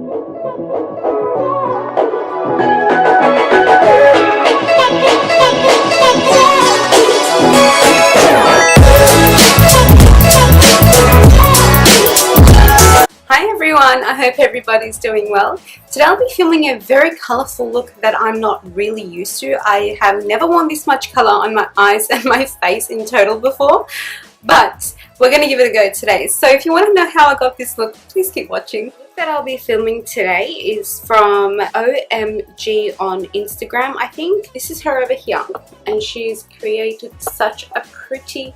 Hi everyone, I hope everybody's doing well. Today I'll be filming a very colourful look that I'm not really used to. I have never worn this much colour on my eyes and my face in total before, but we're going to give it a go today. So if you want to know how I got this look, please keep watching. The look that I'll be filming today is from OMG on Instagram, I think. This is her over here, and she's created such a pretty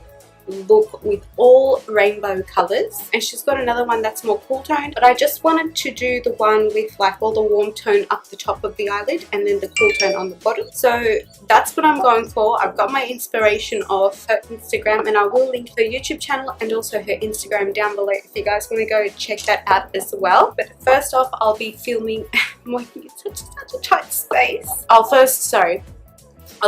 look with all rainbow colors, and she's got another one that's more cool toned, but I just wanted to do the one with like all the warm tone up the top of the eyelid and then the cool tone on the bottom. So that's what I'm going for. I've got my inspiration off her Instagram, and I will link her YouTube channel and also her Instagram down below if you guys want to go check that out as well. But first off, I'll be filming I'm working in such a tight space. I'll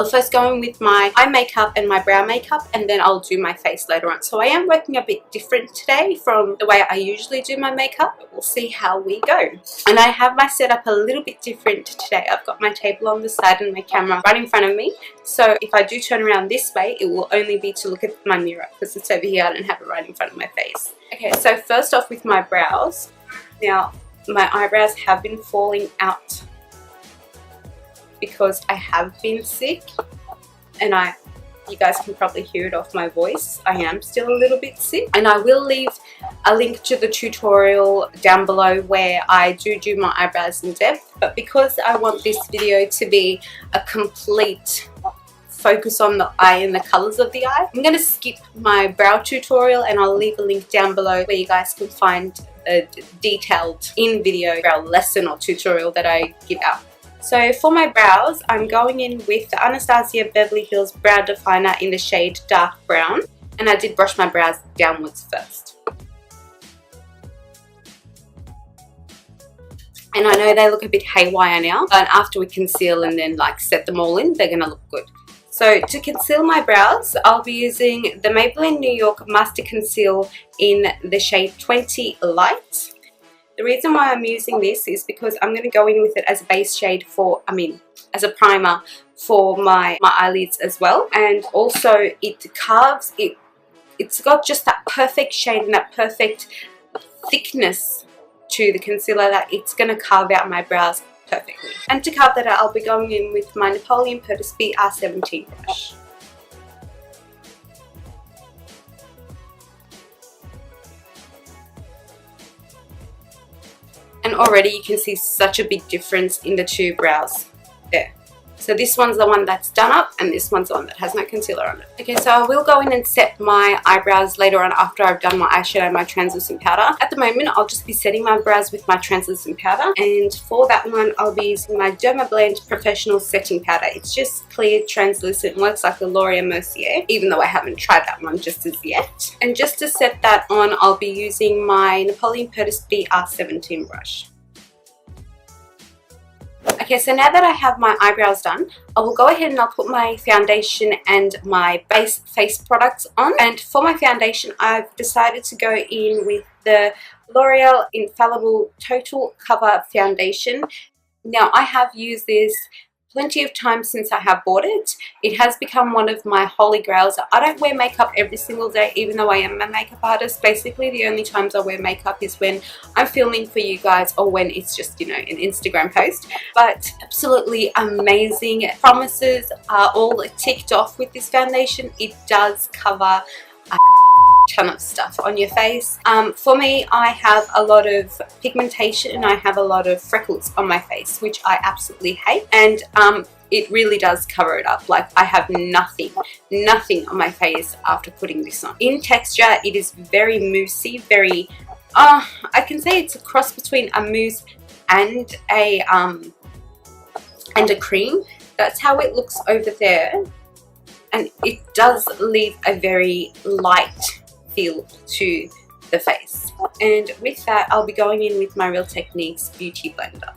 first go in with my eye makeup and my brow makeup, and then I'll do my face later on. So I am working a bit different today from the way I usually do my makeup. We'll see how we go. And I have my setup a little bit different today. I've got my table on the side and my camera right in front of me. So if I do turn around this way, it will only be to look at my mirror because it's over here. I don't have it right in front of my face. Okay, so first off with my brows. Now, my eyebrows have been falling out because I have been sick, and you guys can probably hear it off my voice. I am still a little bit sick, and I will leave a link to the tutorial down below where I do my eyebrows in depth. But because I want this video to be a complete focus on the eye and the colors of the eye, I'm going to skip my brow tutorial, and I'll leave a link down below where you guys can find a detailed in-video brow lesson or tutorial that I give out. So for my brows, I'm going in with the Anastasia Beverly Hills Brow Definer in the shade Dark Brown. And I did brush my brows downwards first. And I know they look a bit haywire now, but after we conceal and then like set them all in, they're going to look good. So to conceal my brows, I'll be using the Maybelline New York Master Conceal in the shade 20 Light. The reason why I'm using this is because I'm going to go in with it as a base shade as a primer for my eyelids as well. And also it carves, it's got just that perfect shade and that perfect thickness to the concealer that it's going to carve out my brows perfectly. And to carve that out, I'll be going in with my Napoleon Perdis BR17 brush. And already you can see such a big difference in the two brows there. So this one's the one that's done up, and this one's the one that has no concealer on it. Okay, so I will go in and set my eyebrows later on after I've done my eyeshadow and my translucent powder. At the moment, I'll just be setting my brows with my translucent powder. And for that one, I'll be using my Dermablend Professional Setting Powder. It's just clear, translucent, works like the L'Oreal Mercier, even though I haven't tried that one just as yet. And just to set that on, I'll be using my Napoleon Perdis BR17 brush. Okay, so now that I have my eyebrows done, I will go ahead and I'll put my foundation and my base face products on. And for my foundation, I've decided to go in with the Loreal Infallibal Total Cover Foundation. Now, I have used this plenty of times since I have bought it. It has become one of my holy grails. I don't wear makeup every single day, even though I am a makeup artist. Basically, the only times I wear makeup is when I'm filming for you guys or when it's just, you know, an Instagram post. But absolutely amazing. Promises are all ticked off with this foundation. It does cover a ton of stuff on your face. For me, I have a lot of pigmentation and I have a lot of freckles on my face, which I absolutely hate, and it really does cover it up. Like, I have nothing on my face after putting this on. In texture, it is very moussey, very I can say it's a cross between a mousse and a cream. That's how it looks over there, and it does leave a very light feel to the face. And with that, I'll be going in with my Real Techniques Beauty Blender.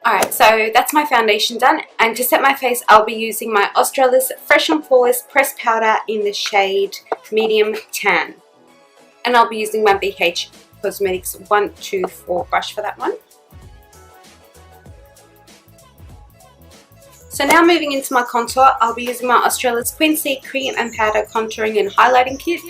Alright, So that's my foundation done, and to set my face I'll be using my Australis Fresh and Flawless Pressed Powder in the shade Medium Tan. And I'll be using my BH Cosmetics 124 brush for that one. So now moving into my contour, I'll be using my Australis Queen C Cream and Powder Contouring and Highlighting Kit.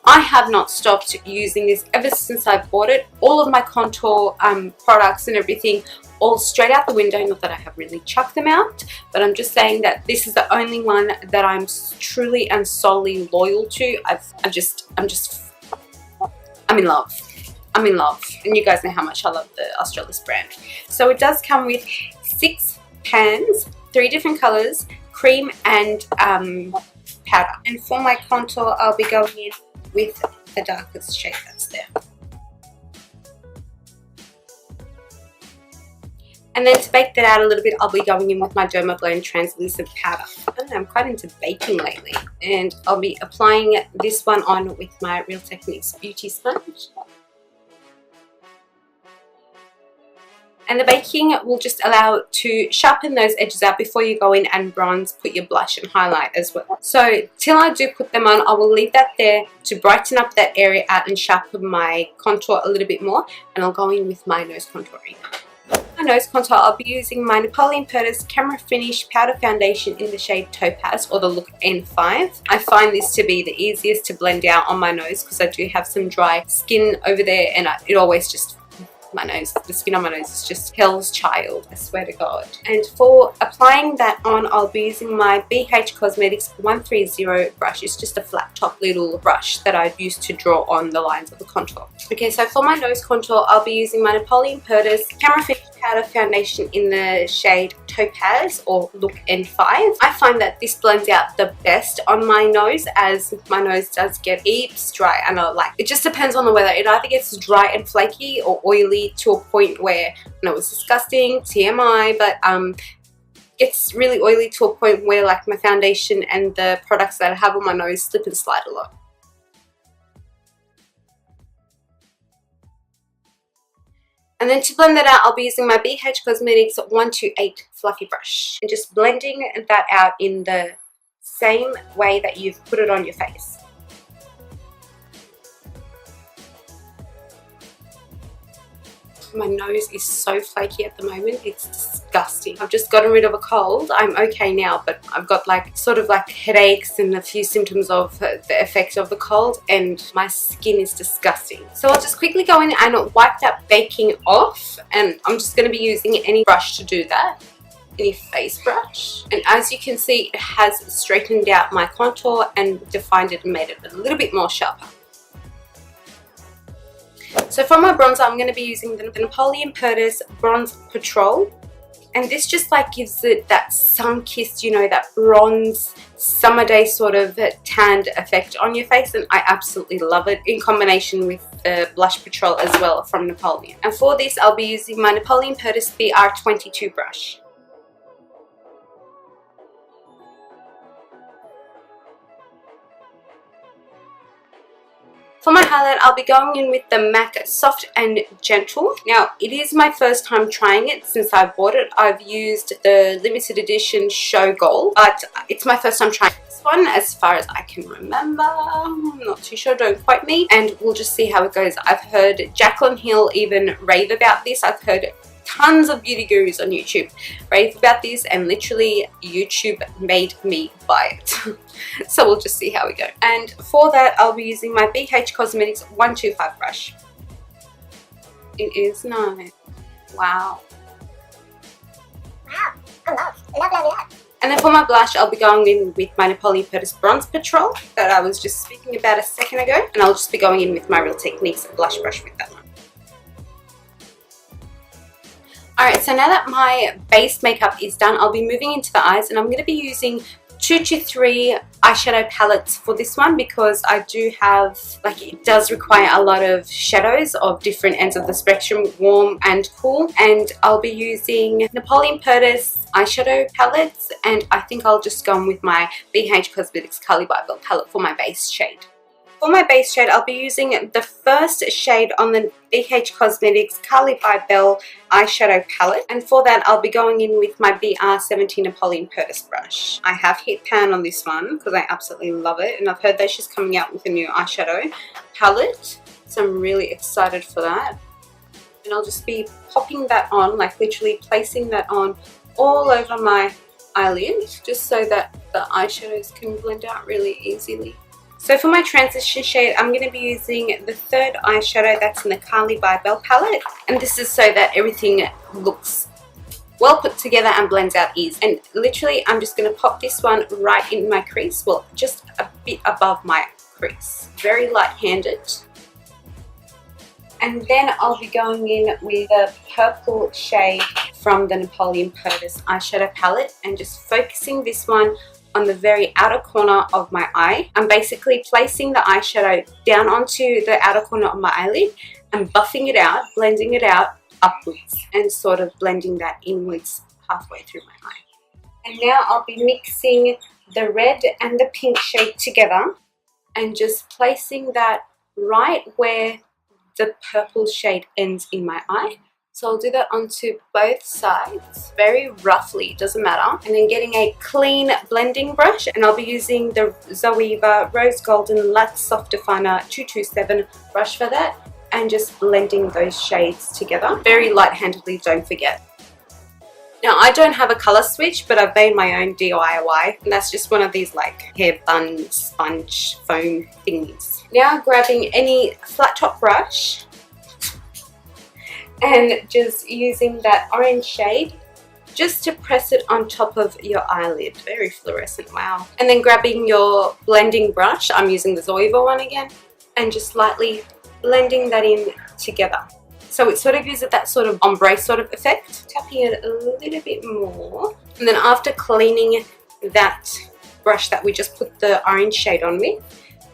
I have not stopped using this ever since I bought it. All of my contour products and everything all straight out the window. Not that I have really chucked them out, but I'm just saying that this is the only one that I'm truly and solely loyal to. I'm in love. I'm in love, and you guys know how much I love the Australis brand. So it does come with 6 pans, 3 different colors, cream and powder. And for my contour, I'll be going in with the darkest shade that's there. And then to bake that out a little bit, I'll be going in with my Maybelline translucent powder. I don't know, I'm quite into baking lately. And I'll be applying this one on with my Real Techniques beauty sponge. And the baking will just allow to sharpen those edges out before you go in and bronze, put your blush and highlight as well. So till I do put them on, I will leave that there to brighten up that area out and sharpen my contour a little bit more. And I'll go in with my nose contouring. My nose contour, I'll be using my Napoleon Perdis Camera Finish Powder Foundation in the shade Topaz, or the look N5. I find this to be the easiest to blend out on my nose because I do have some dry skin over there, and it always just, my nose, the skin on my nose is just hell's child, I swear to God. And for applying that on, I'll be using my BH Cosmetics 130 brush. It's just a flat top little brush that I've used to draw on the lines of the contour. Okay, so for my nose contour, I'll be using my Napoleon Perdis Camera Finish Powder Foundation in the shade Topaz, or look N5. I find that this blends out the best on my nose, as my nose does get heaps dry, and it just depends on the weather. It either gets dry and flaky or oily to a point where, I know it's disgusting, TMI, but it's really oily to a point where like my foundation and the products that I have on my nose slip and slide a lot. And then to blend that out, I'll be using my BH Cosmetics 128 fluffy brush and just blending that out in the same way that you've put it on your face. My nose is so flaky at the moment, it's disgusting. I've just gotten rid of a cold. I'm okay now, but I've got sort of headaches and a few symptoms of the effect of the cold, and my skin is disgusting. So I'll just quickly go in and wipe that baking off, and I'm just going to be using any brush to do that. Any face brush. And as you can see, it has straightened out my contour and defined it and made it a little bit more sharper. So for my bronzer, I'm going to be using the Napoleon Perdis Bronze Patrol, and this just gives it that sun-kissed, you know, that bronze summer day sort of tanned effect on your face, and I absolutely love it in combination with the Blush Patrol as well from Napoleon. And for this, I'll be using my Napoleon Perdis BR22 brush. For my highlight, I'll be going in with the MAC Soft and Gentle. Now, it is my first time trying it since I bought it. I've used the limited edition Show Gold, but it's my first time trying this one as far as I can remember. I'm not too sure, don't quote me. And we'll just see how it goes. I've heard Jaclyn Hill even rave about this. I've heard tons of beauty gurus on YouTube rave about this, and literally YouTube made me buy it. So we'll just see how we go. And for that, I'll be using my BH Cosmetics 125 brush. It is nice. Wow. Wow, I love. And then for my blush, I'll be going in with my Napoleon Perdis Bronze Patrol that I was just speaking about a second ago, and I'll just be going in with my Real Techniques blush brush with that one. Alright, so now that my base makeup is done, I'll be moving into the eyes, and I'm going to be using 2 to 3 eyeshadow palettes for this one because I do have, it does require a lot of shadows of different ends of the spectrum, warm and cool. And I'll be using Napoleon Perdis eyeshadow palettes, and I think I'll just go on with my BH Cosmetics Color Bible palette for my base shade. For my base shade, I'll be using the first shade on the BH Cosmetics Carly by Belle eyeshadow palette. And for that, I'll be going in with my BR17 Napoleon Perdis brush. I have hit pan on this one because I absolutely love it. And I've heard that she's coming out with a new eyeshadow palette. So I'm really excited for that. And I'll just be popping that on, like literally placing that on all over my eyelid, just so that the eyeshadows can blend out really easily. So for my transition shade, I'm going to be using the third eyeshadow that's in the Carly by Belle palette. And this is so that everything looks well put together and blends out easy. And literally, I'm just going to pop this one right in my crease, well, just a bit above my crease. Very light-handed. And then I'll be going in with the purple shade from the Napoleon Perdis eyeshadow palette and just focusing this one on the very outer corner of my eye. I'm basically placing the eyeshadow down onto the outer corner of my eyelid and buffing it out, blending it out upwards and sort of blending that inwards halfway through my eye. And now I'll be mixing the red and the pink shade together and just placing that right where the purple shade ends in my eye. So I'll do that onto both sides, very roughly, doesn't matter. And then getting a clean blending brush, and I'll be using the Zoeva Rose Golden Luxe Soft Definer 227 brush for that, and just blending those shades together. Very light-handedly, don't forget. Now, I don't have a colour switch, but I've made my own DIY, and that's just one of these like hair bun sponge foam thingies. Now grabbing any flat top brush, and just using that orange shade just to press it on top of your eyelid. Very fluorescent, wow. And then grabbing your blending brush, I'm using the Zoeva one again, and just lightly blending that in together. So it sort of gives it that sort of ombre sort of effect. Tapping it a little bit more. And then after cleaning that brush that we just put the orange shade on with,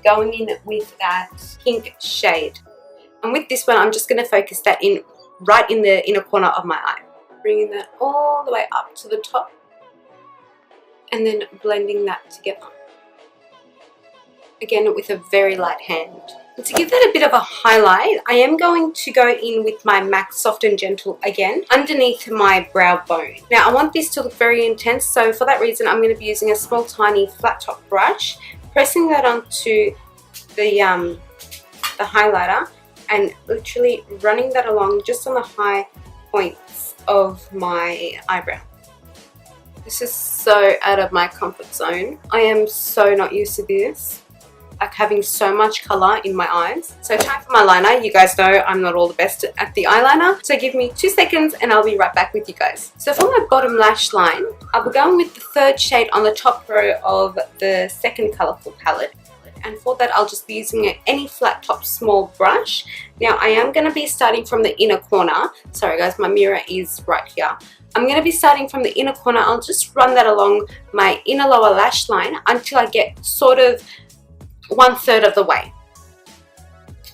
going in with that pink shade. And with this one, I'm just going to focus that in right in the inner corner of my eye. Bringing that all the way up to the top and then blending that together. Again, with a very light hand. And to give that a bit of a highlight, I am going to go in with my MAC Soft and Gentle again underneath my brow bone. Now, I want this to look very intense, so for that reason, I'm going to be using a small, tiny flat top brush, pressing that onto the highlighter, and literally running that along just on the high points of my eyebrow. This is so out of my comfort zone. I am so not used to this, like having so much color in my eyes. So time for my liner. You guys know I'm not all the best at the eyeliner, so give me 2 seconds and I'll be right back with you guys. So for my bottom lash line, I'll be going with the third shade on the top row of the second colorful palette. And for that, I'll just be using any flat top small brush. Now, I am going to be starting from the inner corner. Sorry guys, my mirror is right here. I'm going to be starting from the inner corner. I'll just run that along my inner lower lash line until I get sort of 1/3 of the way.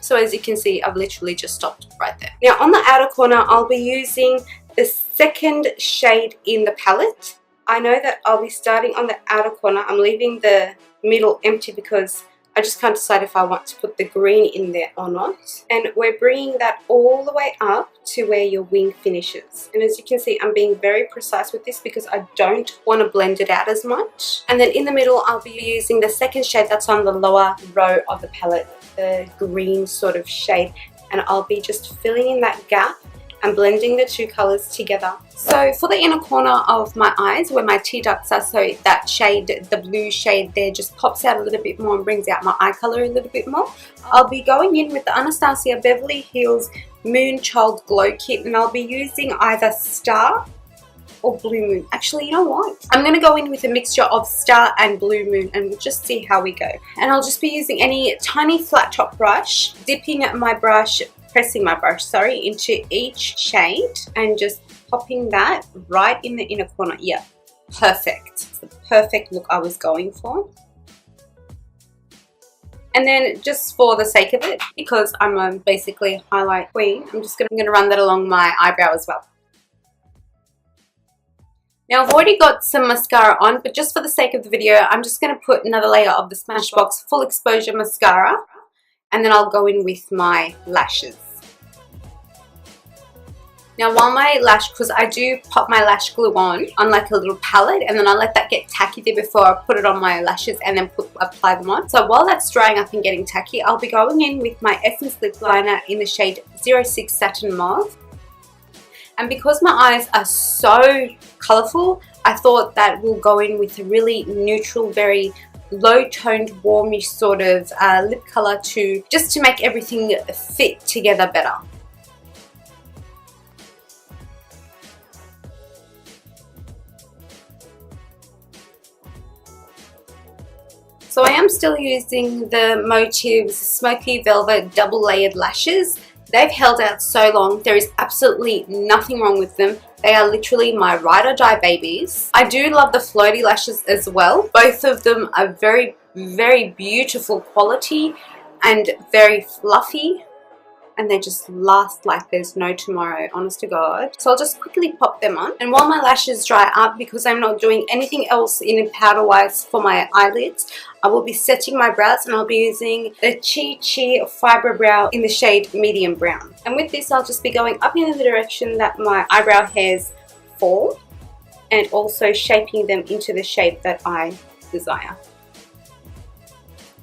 So as you can see, I've literally just stopped right there. Now, on the outer corner, I'll be using the second shade in the palette. I know that I'll be starting on the outer corner. I'm leaving the middle empty because I just can't decide if I want to put the green in there or not. And we're bringing that all the way up to where your wing finishes. And as you can see, I'm being very precise with this because I don't want to blend it out as much. And then in the middle, I'll be using the second shade that's on the lower row of the palette, the green sort of shade. And I'll be just filling in that gap and blending the two colors together. So for the inner corner of my eyes where my tear ducts are, so that shade, the blue shade there, just pops out a little bit more and brings out my eye color a little bit more, I'll be going in with the Anastasia Beverly Hills Moonchild Glow Kit, and I'll be using either Star or Blue Moon. Actually, you know what? I'm going to go in with a mixture of Star and Blue Moon and we'll just see how we go. And I'll just be using any tiny flat top brush, dipping my brush, pressing my brush, sorry, into each shade and just popping that right in the inner corner. Yeah, perfect. It's the perfect look I was going for. And then just for the sake of it, because I'm basically a highlight queen, I'm going to run that along my eyebrow as well. Now, I've already got some mascara on, but just for the sake of the video, I'm just going to put another layer of the Smashbox Full Exposure Mascara and then I'll go in with my lashes. Now while my lash, because I do pop my lash glue on like a little palette, and then I let that get tacky there before I put it on my lashes and then apply them on. So while that's drying up and getting tacky, I'll be going in with my Essence lip liner in the shade 06 Satin Mauve. And because my eyes are so colourful, I thought that we'll go in with a really neutral, very low-toned, warmish sort of lip colour just to make everything fit together better. So I am still using the Motives Smoky Velvet Double Layered Lashes. They've held out so long. There is absolutely nothing wrong with them. They are literally my ride or die babies. I do love the floaty lashes as well. Both of them are very, very beautiful quality and very fluffy. And they just last like there's no tomorrow, honest to God. So I'll just quickly pop them on. And while my lashes dry up, because I'm not doing anything else in powder wise for my eyelids, I will be setting my brows, and I'll be using the Chi Chi Fibre Brow in the shade Medium Brown. And with this, I'll just be going up in the direction that my eyebrow hairs fall, and also shaping them into the shape that I desire.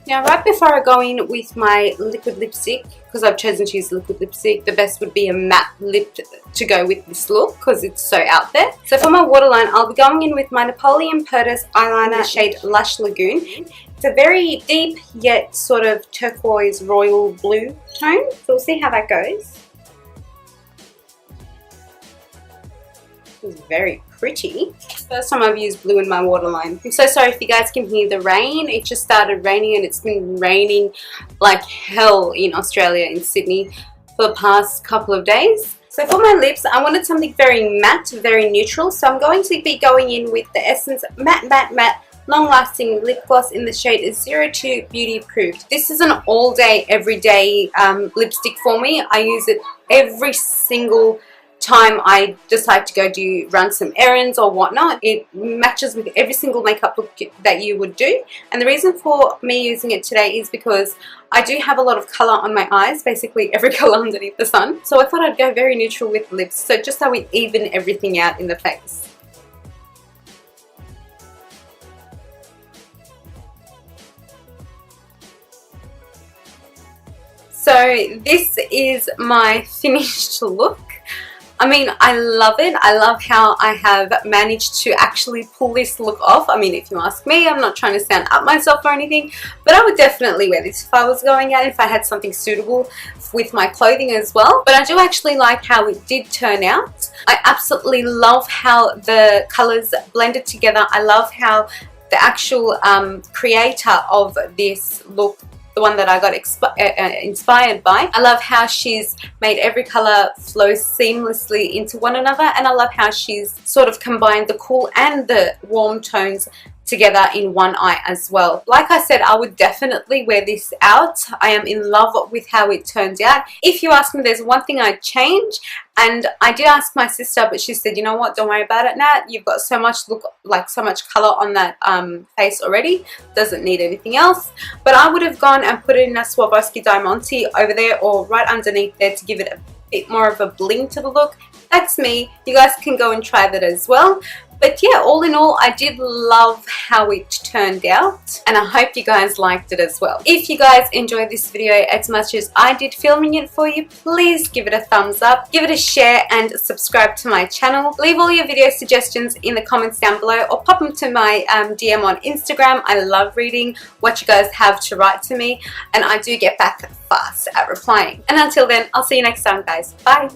Now right before I go in with my liquid lipstick, because I've chosen to use liquid lipstick, the best would be a matte lip to go with this look because it's so out there. So for my waterline, I'll be going in with my Napoleon Perdis eyeliner in the shade Lush Lagoon. It's a very deep yet sort of turquoise royal blue tone, so we'll see how that goes. It's very pretty. First time I've used blue in my waterline. I'm so sorry if you guys can hear the rain. It just started raining, and it's been raining like hell in Australia, in Sydney, for the past couple of days. So for my lips, I wanted something very matte, very neutral. So I'm going to be going in with the Essence Matte Long Lasting Lip Gloss in the shade 02 Beauty Approved. This is an all day, everyday lipstick for me. I use it every single time I decide to go run some errands or whatnot. It matches with every single makeup look that you would do. And the reason for me using it today is because I do have a lot of colour on my eyes, basically every colour underneath the sun. So I thought I'd go very neutral with lips, so just so we even everything out in the face. So this is my finished look. I mean, I love it. I love how I have managed to actually pull this look off. I mean, if you ask me, I'm not trying to stand up myself or anything, but I would definitely wear this if I was going out, if I had something suitable with my clothing as well. But I do actually like how it did turn out. I absolutely love how the colors blended together. I love how the actual creator of this look, the one that I got inspired by, I love how she's made every color flow seamlessly into one another, and I love how she's sort of combined the cool and the warm tones together in one eye as well. Like I said, I would definitely wear this out. I am in love with how it turns out. If you ask me, there's one thing I'd change, and I did ask my sister, but she said, you know what, don't worry about it, Nat. You've got so much so much color on that face already. Doesn't need anything else. But I would have gone and put it in a Swarovski Diamante over there or right underneath there to give it a bit more of a bling to the look. That's me. You guys can go and try that as well. But yeah, all in all, I did love how it turned out, and I hope you guys liked it as well. If you guys enjoyed this video as much as I did filming it for you, please give it a thumbs up, give it a share, and subscribe to my channel. Leave all your video suggestions in the comments down below, or pop them to my DM on Instagram. I love reading what you guys have to write to me, and I do get back fast at replying. And until then, I'll see you next time, guys. Bye!